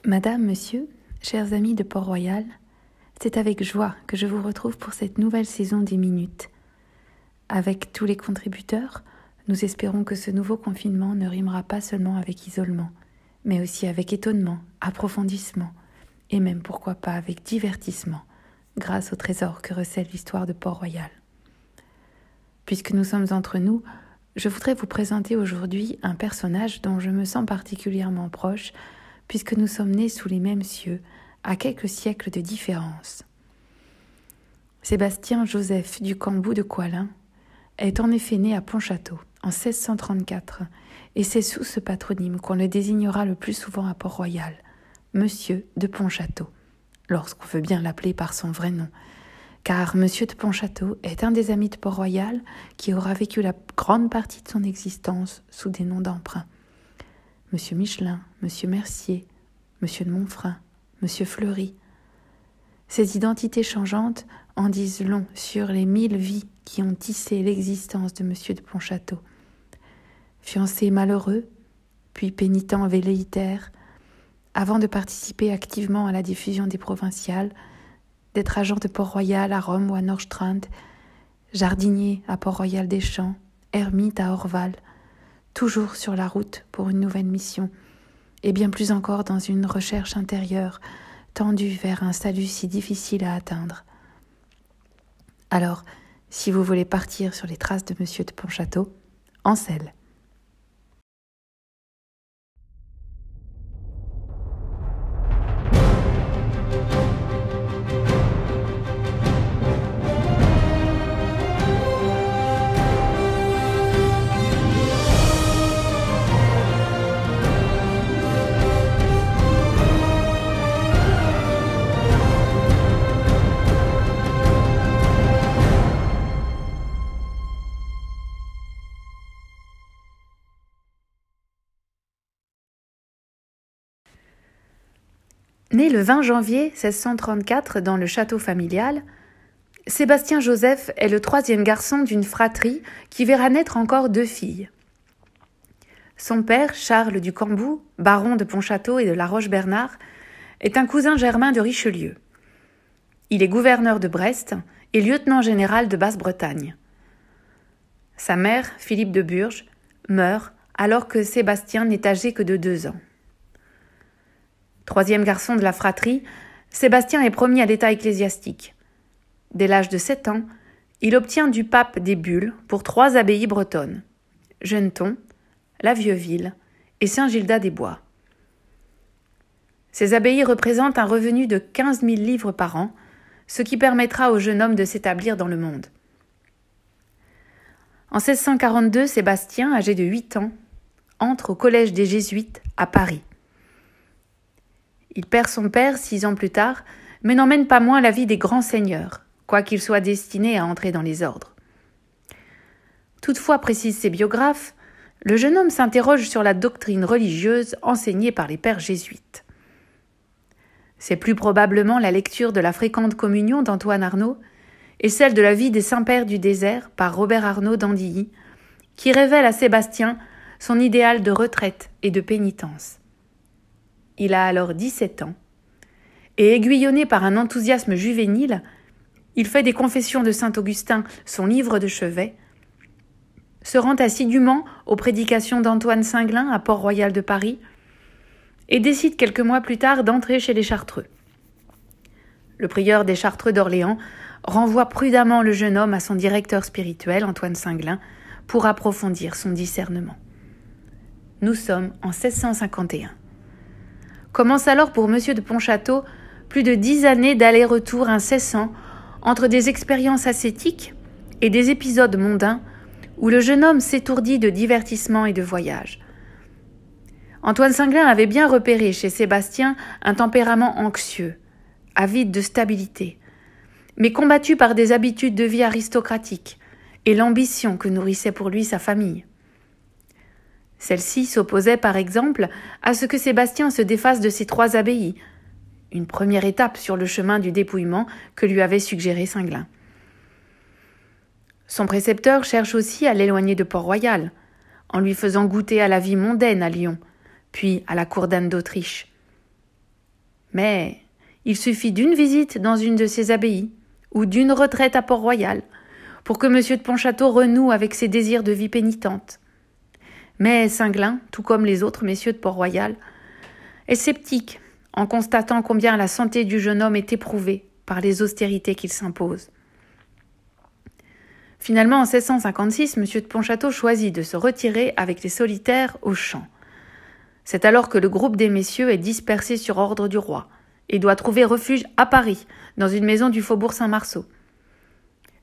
Madame, Monsieur, chers amis de Port-Royal, c'est avec joie que je vous retrouve pour cette nouvelle saison des Minutes. Avec tous les contributeurs, nous espérons que ce nouveau confinement ne rimera pas seulement avec isolement, mais aussi avec étonnement, approfondissement, et même pourquoi pas avec divertissement, grâce au trésor que recèle l'histoire de Port-Royal. Puisque nous sommes entre nous, je voudrais vous présenter aujourd'hui un personnage dont je me sens particulièrement proche, puisque nous sommes nés sous les mêmes cieux, à quelques siècles de différence. Sébastien Joseph du Cambou de Coislin est en effet né à Pontchâteau en 1634, et c'est sous ce patronyme qu'on le désignera le plus souvent à Port-Royal, Monsieur de Pontchâteau, lorsqu'on veut bien l'appeler par son vrai nom, car Monsieur de Pontchâteau est un des amis de Port-Royal qui aura vécu la grande partie de son existence sous des noms d'emprunt. Monsieur Michelin, Monsieur Mercier, Monsieur de Montfrin, Monsieur Fleury. Ces identités changeantes en disent long sur les 1000 vies qui ont tissé l'existence de Monsieur de Pontchâteau. Fiancé malheureux, puis pénitent velléitaire, avant de participer activement à la diffusion des provinciales, d'être agent de Port-Royal à Rome ou à Nordstrand, jardinier à Port-Royal des Champs, ermite à Orval, toujours sur la route pour une nouvelle mission, et bien plus encore dans une recherche intérieure, tendue vers un salut si difficile à atteindre. Alors, si vous voulez partir sur les traces de Monsieur de Pontchâteau, en selle. Né le 20 janvier 1634 dans le château familial, Sébastien Joseph est le troisième garçon d'une fratrie qui verra naître encore 2 filles. Son père, Charles du Cambou, baron de Pontchâteau et de la Roche-Bernard, est un cousin germain de Richelieu. Il est gouverneur de Brest et lieutenant général de Basse-Bretagne. Sa mère, Philippe de Burges, meurt alors que Sébastien n'est âgé que de 2 ans. Troisième garçon de la fratrie, Sébastien est promu à l'état ecclésiastique. Dès l'âge de 7 ans, il obtient du pape des bulles pour 3 abbayes bretonnes, Genneton, la Vieux-Ville et Saint-Gildas-des-Bois. Ces abbayes représentent un revenu de 15 000 livres par an, ce qui permettra au jeune homme de s'établir dans le monde. En 1642, Sébastien, âgé de 8 ans, entre au collège des Jésuites à Paris. Il perd son père 6 ans plus tard, mais n'emmène pas moins la vie des grands seigneurs, quoiqu'il soit destiné à entrer dans les ordres. Toutefois, précisent ses biographes, le jeune homme s'interroge sur la doctrine religieuse enseignée par les pères jésuites. C'est plus probablement la lecture de la Fréquente Communion d'Antoine Arnauld et celle de la vie des saints-pères du désert par Robert Arnauld d'Andilly qui révèlent à Sébastien son idéal de retraite et de pénitence. Il a alors 17 ans, et aiguillonné par un enthousiasme juvénile, il fait des confessions de saint Augustin son livre de chevet, se rend assidûment aux prédications d'Antoine Singlin à Port-Royal de Paris, et décide quelques mois plus tard d'entrer chez les Chartreux. Le prieur des Chartreux d'Orléans renvoie prudemment le jeune homme à son directeur spirituel, Antoine Singlin, pour approfondir son discernement. Nous sommes en 1651. Commence alors pour Monsieur de Pontchâteau plus de 10 années d'aller-retour incessant entre des expériences ascétiques et des épisodes mondains où le jeune homme s'étourdit de divertissement et de voyage. Antoine Singlin avait bien repéré chez Sébastien un tempérament anxieux, avide de stabilité, mais combattu par des habitudes de vie aristocratiques et l'ambition que nourrissait pour lui sa famille. Celle-ci s'opposait par exemple à ce que Sébastien se défasse de ses 3 abbayes, une première étape sur le chemin du dépouillement que lui avait suggéré Singlin. Son précepteur cherche aussi à l'éloigner de Port-Royal, en lui faisant goûter à la vie mondaine à Lyon, puis à la cour d'Anne d'Autriche. Mais il suffit d'une visite dans une de ces abbayes ou d'une retraite à Port-Royal pour que M. de Pontchâteau renoue avec ses désirs de vie pénitente. Mais Singlin, tout comme les autres messieurs de Port-Royal, est sceptique en constatant combien la santé du jeune homme est éprouvée par les austérités qu'il s'impose. Finalement, en 1656, M. de Pontchâteau choisit de se retirer avec les solitaires aux champs. C'est alors que le groupe des messieurs est dispersé sur ordre du roi et doit trouver refuge à Paris, dans une maison du faubourg Saint-Marceau.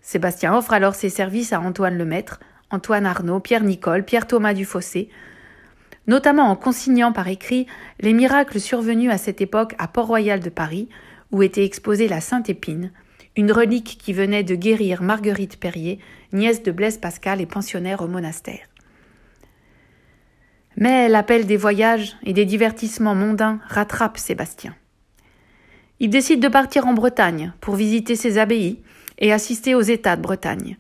Sébastien offre alors ses services à Antoine Lemaître, Antoine Arnauld, Pierre Nicole, Pierre Thomas du Fossé, notamment en consignant par écrit les miracles survenus à cette époque à Port-Royal de Paris, où était exposée la Sainte Épine, une relique qui venait de guérir Marguerite Perrier, nièce de Blaise Pascal et pensionnaire au monastère. Mais l'appel des voyages et des divertissements mondains rattrape Sébastien. Il décide de partir en Bretagne pour visiter ses abbayes et assister aux États de Bretagne.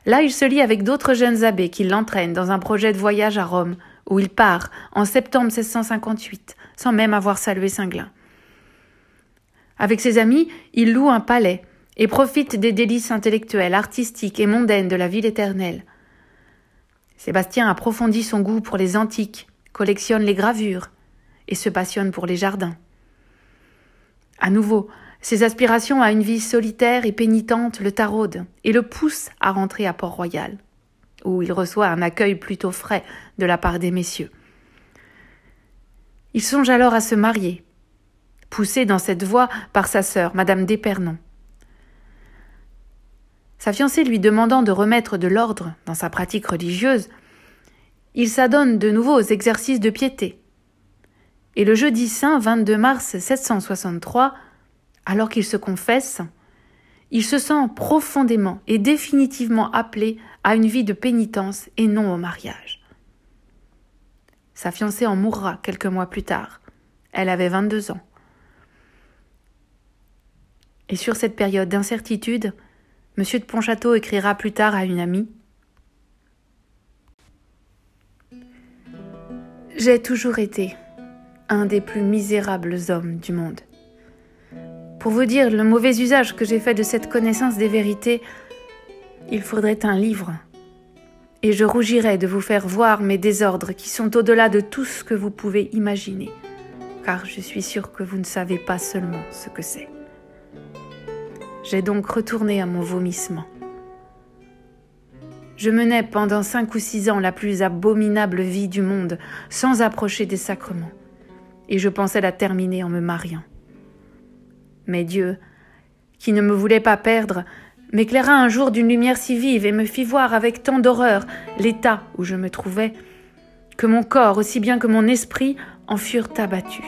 Là, il se lie avec d'autres jeunes abbés qui l'entraînent dans un projet de voyage à Rome, où il part en septembre 1658, sans même avoir salué Singlin. Avec ses amis, il loue un palais et profite des délices intellectuelles, artistiques et mondaines de la ville éternelle. Sébastien approfondit son goût pour les antiques, collectionne les gravures et se passionne pour les jardins. À nouveau, ses aspirations à une vie solitaire et pénitente le taraudent et le poussent à rentrer à Port-Royal, où il reçoit un accueil plutôt frais de la part des messieurs. Il songe alors à se marier, poussé dans cette voie par sa sœur, Madame d'Épernon. Sa fiancée lui demandant de remettre de l'ordre dans sa pratique religieuse, il s'adonne de nouveau aux exercices de piété. Et le jeudi saint 22 mars 763, alors qu'il se confesse, il se sent profondément et définitivement appelé à une vie de pénitence et non au mariage. Sa fiancée en mourra quelques mois plus tard. Elle avait 22 ans. Et sur cette période d'incertitude, M. de Pontchâteau écrira plus tard à une amie « J'ai toujours été un des plus misérables hommes du monde. Pour vous dire le mauvais usage que j'ai fait de cette connaissance des vérités, il faudrait un livre. Et je rougirais de vous faire voir mes désordres qui sont au-delà de tout ce que vous pouvez imaginer, car je suis sûre que vous ne savez pas seulement ce que c'est. J'ai donc retourné à mon vomissement. Je menais pendant 5 ou 6 ans la plus abominable vie du monde, sans approcher des sacrements, et je pensais la terminer en me mariant. Mais Dieu, qui ne me voulait pas perdre, m'éclaira un jour d'une lumière si vive et me fit voir avec tant d'horreur l'état où je me trouvais, que mon corps, aussi bien que mon esprit, en furent abattus.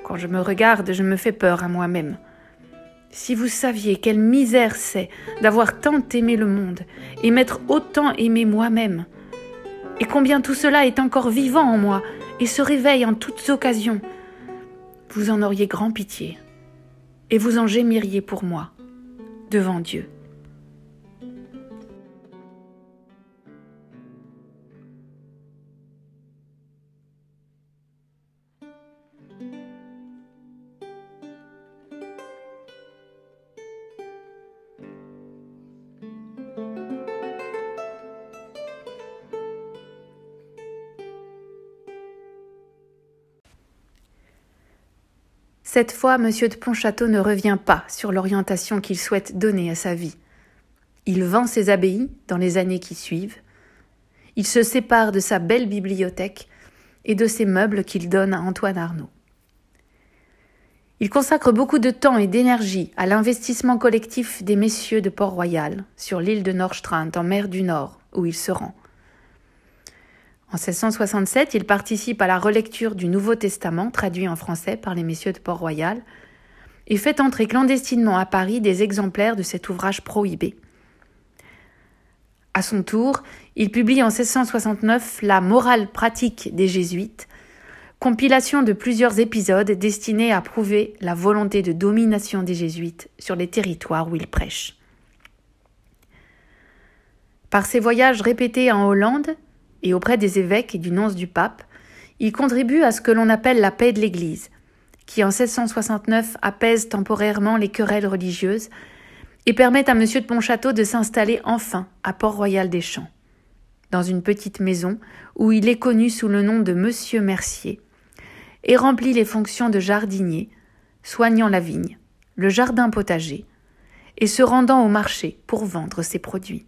Quand je me regarde, je me fais peur à moi-même. Si vous saviez quelle misère c'est d'avoir tant aimé le monde et m'être autant aimé moi-même, et combien tout cela est encore vivant en moi et se réveille en toutes occasions, vous en auriez grand pitié et vous en gémiriez pour moi, devant Dieu. Cette fois, M. de Pontchâteau ne revient pas sur l'orientation qu'il souhaite donner à sa vie. Il vend ses abbayes dans les années qui suivent. Il se sépare de sa belle bibliothèque et de ses meubles qu'il donne à Antoine Arnauld. Il consacre beaucoup de temps et d'énergie à l'investissement collectif des messieurs de Port-Royal sur l'île de Nordstrand, en mer du Nord, où il se rend. En 1667, il participe à la relecture du Nouveau Testament, traduit en français par les messieurs de Port-Royal, et fait entrer clandestinement à Paris des exemplaires de cet ouvrage prohibé. À son tour, il publie en 1669 la Morale pratique des Jésuites, compilation de plusieurs épisodes destinés à prouver la volonté de domination des Jésuites sur les territoires où ils prêchent. Par ses voyages répétés en Hollande, et auprès des évêques et du nonce du pape, il contribue à ce que l'on appelle la paix de l'Église, qui en 1669 apaise temporairement les querelles religieuses et permet à M. de Pontchâteau de s'installer enfin à Port-Royal des Champs, dans une petite maison où il est connu sous le nom de Monsieur Mercier, et remplit les fonctions de jardinier, soignant la vigne, le jardin potager, et se rendant au marché pour vendre ses produits.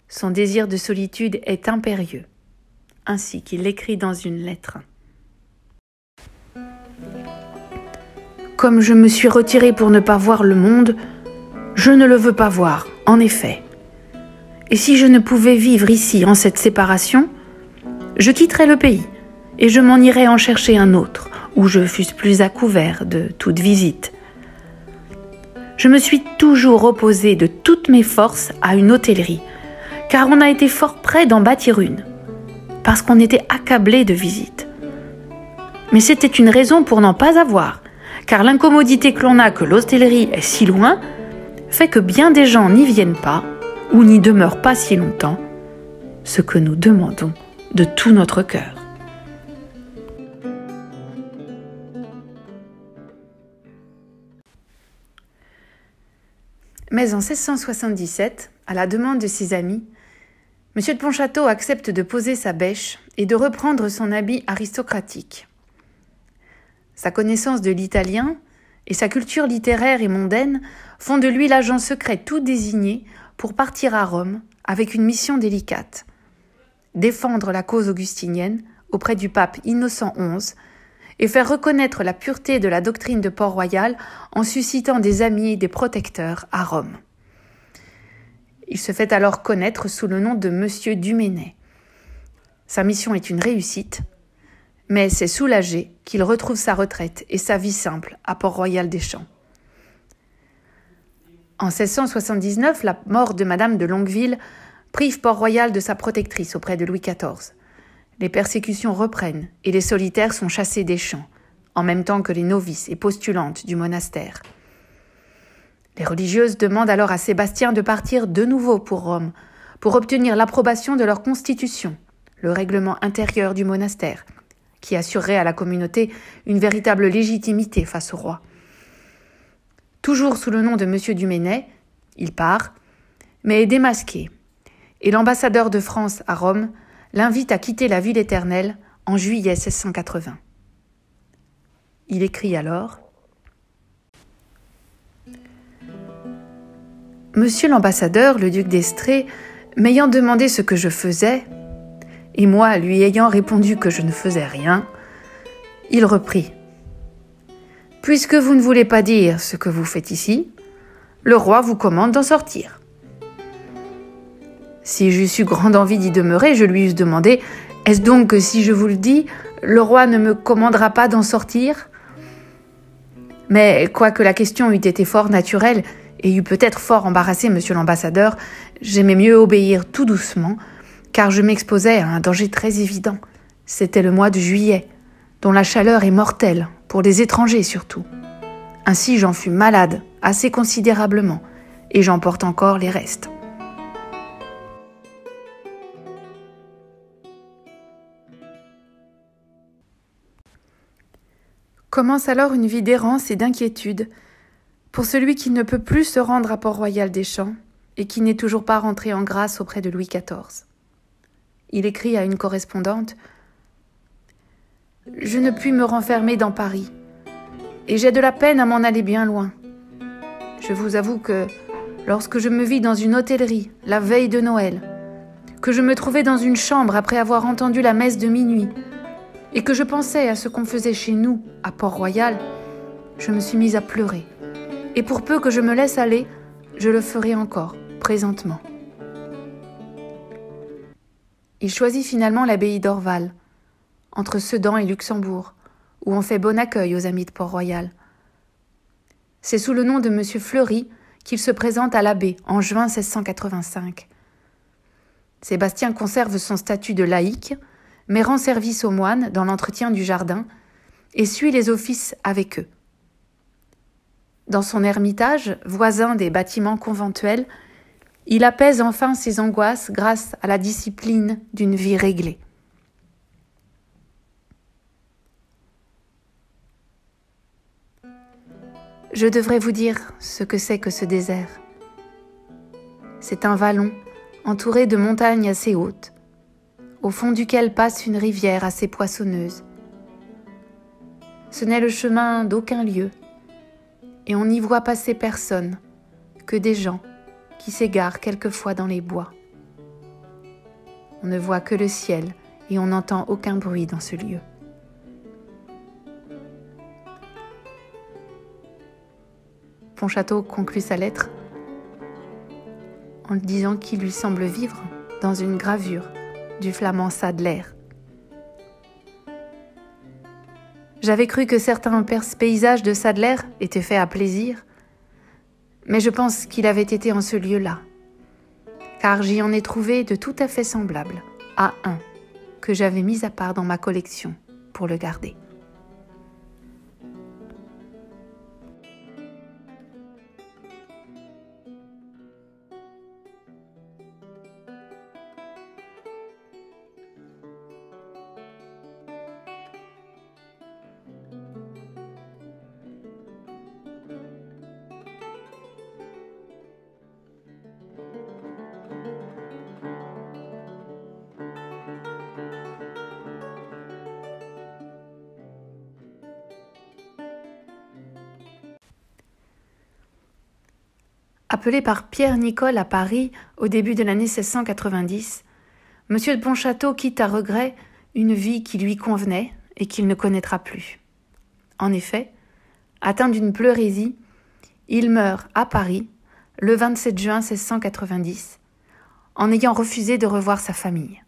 Son désir de solitude est impérieux, ainsi qu'il l'écrit dans une lettre. Comme je me suis retiré pour ne pas voir le monde, je ne le veux pas voir, en effet. Et si je ne pouvais vivre ici en cette séparation, je quitterais le pays et je m'en irais en chercher un autre, où je fusse plus à couvert de toute visite. Je me suis toujours opposé de toutes mes forces à une hôtellerie, car on a été fort près d'en bâtir une, parce qu'on était accablé de visites. Mais c'était une raison pour n'en pas avoir, car l'incommodité que l'on a que l'hôtellerie est si loin, fait que bien des gens n'y viennent pas, ou n'y demeurent pas si longtemps, ce que nous demandons de tout notre cœur. Mais en 1677, à la demande de ses amis, M. de Pontchâteau accepte de poser sa bêche et de reprendre son habit aristocratique. Sa connaissance de l'italien et sa culture littéraire et mondaine font de lui l'agent secret tout désigné pour partir à Rome avec une mission délicate: défendre la cause augustinienne auprès du pape Innocent XI et faire reconnaître la pureté de la doctrine de Port-Royal en suscitant des amis et des protecteurs à Rome. Il se fait alors connaître sous le nom de Monsieur Duménet. Sa mission est une réussite, mais c'est soulagé qu'il retrouve sa retraite et sa vie simple à Port-Royal des Champs. En 1679, la mort de Madame de Longueville prive Port-Royal de sa protectrice auprès de Louis XIV. Les persécutions reprennent et les solitaires sont chassés des champs, en même temps que les novices et postulantes du monastère. Les religieuses demandent alors à Sébastien de partir de nouveau pour Rome, pour obtenir l'approbation de leur constitution, le règlement intérieur du monastère, qui assurerait à la communauté une véritable légitimité face au roi. Toujours sous le nom de M. Duménet, il part, mais est démasqué, et l'ambassadeur de France à Rome l'invite à quitter la ville éternelle en juillet 1680. Il écrit alors: « Monsieur l'ambassadeur, le duc d'Estrées, m'ayant demandé ce que je faisais, et moi lui ayant répondu que je ne faisais rien, il reprit: « Puisque vous ne voulez pas dire ce que vous faites ici, le roi vous commande d'en sortir. » Si j'eusse eu grande envie d'y demeurer, je lui eusse demandé: « Est-ce donc que si je vous le dis, le roi ne me commandera pas d'en sortir ?» Mais quoique la question eût été fort naturelle et eût peut-être fort embarrassé monsieur l'ambassadeur, j'aimais mieux obéir tout doucement, car je m'exposais à un danger très évident. C'était le mois de juillet, dont la chaleur est mortelle, pour les étrangers surtout. Ainsi j'en fus malade assez considérablement, et j'en porte encore les restes. Commence alors une vie d'errance et d'inquiétude pour celui qui ne peut plus se rendre à Port-Royal des Champs et qui n'est toujours pas rentré en grâce auprès de Louis XIV. Il écrit à une correspondante: « Je ne puis me renfermer dans Paris, et j'ai de la peine à m'en aller bien loin. Je vous avoue que lorsque je me vis dans une hôtellerie la veille de Noël, que je me trouvais dans une chambre après avoir entendu la messe de minuit, et que je pensais à ce qu'on faisait chez nous, à Port-Royal, je me suis mise à pleurer. Et pour peu que je me laisse aller, je le ferai encore, présentement. » Il choisit finalement l'abbaye d'Orval, entre Sedan et Luxembourg, où on fait bon accueil aux amis de Port-Royal. C'est sous le nom de M. Fleury qu'il se présente à l'abbé en juin 1685. Sébastien conserve son statut de laïc, mais rend service aux moines dans l'entretien du jardin et suit les offices avec eux. Dans son ermitage, voisin des bâtiments conventuels, il apaise enfin ses angoisses grâce à la discipline d'une vie réglée. Je devrais vous dire ce que c'est que ce désert. C'est un vallon entouré de montagnes assez hautes, au fond duquel passe une rivière assez poissonneuse. Ce n'est le chemin d'aucun lieu, et on n'y voit passer personne, que des gens qui s'égarent quelquefois dans les bois. On ne voit que le ciel et on n'entend aucun bruit dans ce lieu. Pontchâteau conclut sa lettre en disant qu'il lui semble vivre dans une gravure du flamand Sadler. J'avais cru que certains paysages de Sadler étaient faits à plaisir, mais je pense qu'il avait été en ce lieu-là, car j'y en ai trouvé de tout à fait semblables à un que j'avais mis à part dans ma collection pour le garder. Appelé par Pierre Nicole à Paris au début de l'année 1690, M. de Pontchâteau quitte à regret une vie qui lui convenait et qu'il ne connaîtra plus. En effet, atteint d'une pleurésie, il meurt à Paris le 27 juin 1690, en ayant refusé de revoir sa famille.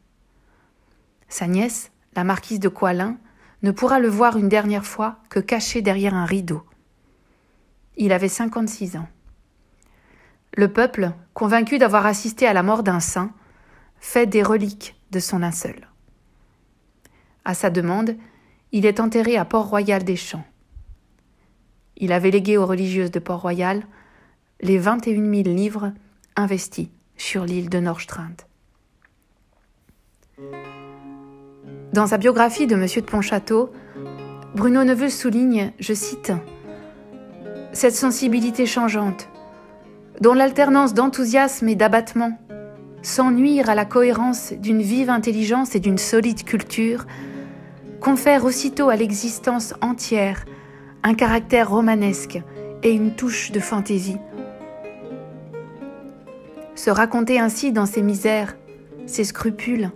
Sa nièce, la marquise de Coislin, ne pourra le voir une dernière fois que caché derrière un rideau. Il avait 56 ans. Le peuple, convaincu d'avoir assisté à la mort d'un saint, fait des reliques de son linceul. À sa demande, il est enterré à Port-Royal-des-Champs. Il avait légué aux religieuses de Port-Royal les 21 000 livres investis sur l'île de Nordstrand. Dans sa biographie de M. de Pontchâteau, Bruno Neveu souligne, je cite, « Cette sensibilité changeante, dont l'alternance d'enthousiasme et d'abattement, sans nuire à la cohérence d'une vive intelligence et d'une solide culture, confère aussitôt à l'existence entière un caractère romanesque et une touche de fantaisie. Se raconter ainsi dans ses misères, ses scrupules,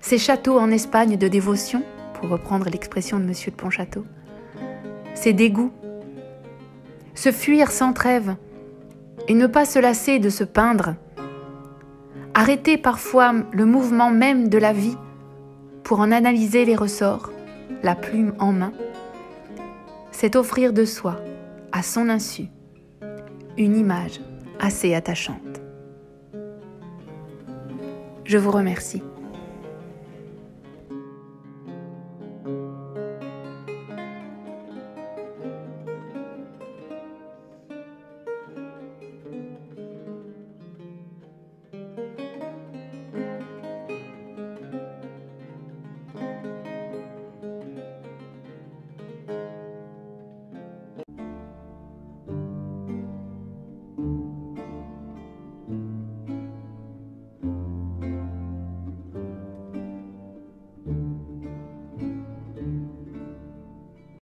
ses châteaux en Espagne de dévotion, pour reprendre l'expression de M. de Pontchâteau, ses dégoûts, se fuir sans trêve, et ne pas se lasser de se peindre, arrêter parfois le mouvement même de la vie pour en analyser les ressorts, la plume en main, c'est offrir de soi, à son insu, une image assez attachante. Je vous remercie.